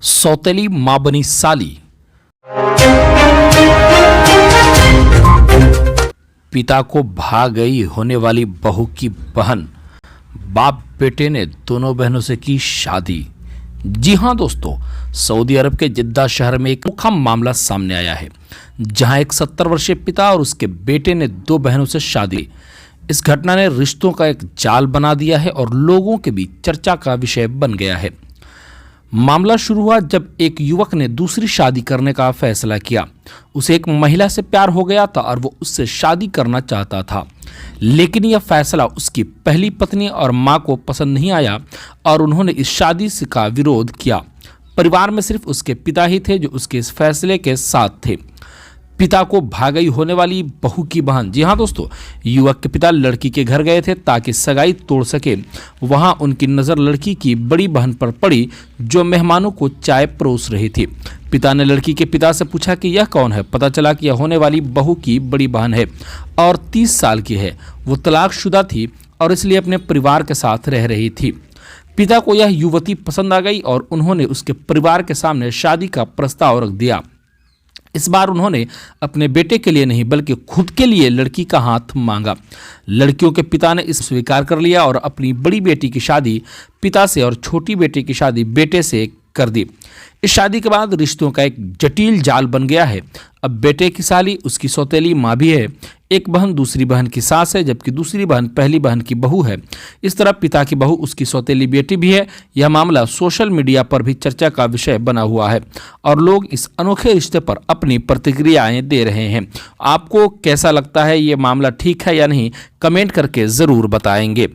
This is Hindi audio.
सौतेली मां बनी साली। पिता को भाग गई होने वाली बहू की बहन, बाप बेटे ने दोनों बहनों से की शादी। जी हां दोस्तों, सऊदी अरब के जिद्दा शहर में एक अनोखा मामला सामने आया है, जहां एक 70 वर्षीय पिता और उसके बेटे ने 2 बहनों से शादी। इस घटना ने रिश्तों का एक जाल बना दिया है और लोगों के बीच चर्चा का विषय बन गया है। मामला शुरू हुआ जब एक युवक ने दूसरी शादी करने का फैसला किया। उसे एक महिला से प्यार हो गया था और वो उससे शादी करना चाहता था, लेकिन यह फैसला उसकी पहली पत्नी और मां को पसंद नहीं आया और उन्होंने इस शादी का विरोध किया। परिवार में सिर्फ उसके पिता ही थे जो उसके इस फैसले के साथ थे। पिता को भागई होने वाली बहू की बहन। जी हां दोस्तों, युवक के पिता लड़की के घर गए थे ताकि सगाई तोड़ सके। वहां उनकी नज़र लड़की की बड़ी बहन पर पड़ी, जो मेहमानों को चाय परोस रही थी। पिता ने लड़की के पिता से पूछा कि यह कौन है। पता चला कि यह होने वाली बहू की बड़ी बहन है और 30 साल की है। वो तलाकशुदा थी और इसलिए अपने परिवार के साथ रह रही थी। पिता को यह युवती पसंद आ गई और उन्होंने उसके परिवार के सामने शादी का प्रस्ताव रख दिया। इस बार उन्होंने अपने बेटे के लिए नहीं बल्कि खुद के लिए लड़की का हाथ मांगा। लड़कियों के पिता ने इस स्वीकार कर लिया और अपनी बड़ी बेटी की शादी पिता से और छोटी बेटी की शादी बेटे से कर दी। इस शादी के बाद रिश्तों का एक जटिल जाल बन गया है। अब बेटे की साली उसकी सौतेली माँ भी है। एक बहन दूसरी बहन की सास है, जबकि दूसरी बहन पहली बहन की बहू है। इस तरह पिता की बहू उसकी सौतेली बेटी भी है। यह मामला सोशल मीडिया पर भी चर्चा का विषय बना हुआ है और लोग इस अनोखे रिश्ते पर अपनी प्रतिक्रियाएं दे रहे हैं। आपको कैसा लगता है, ये मामला ठीक है या नहीं, कमेंट करके ज़रूर बताएंगे।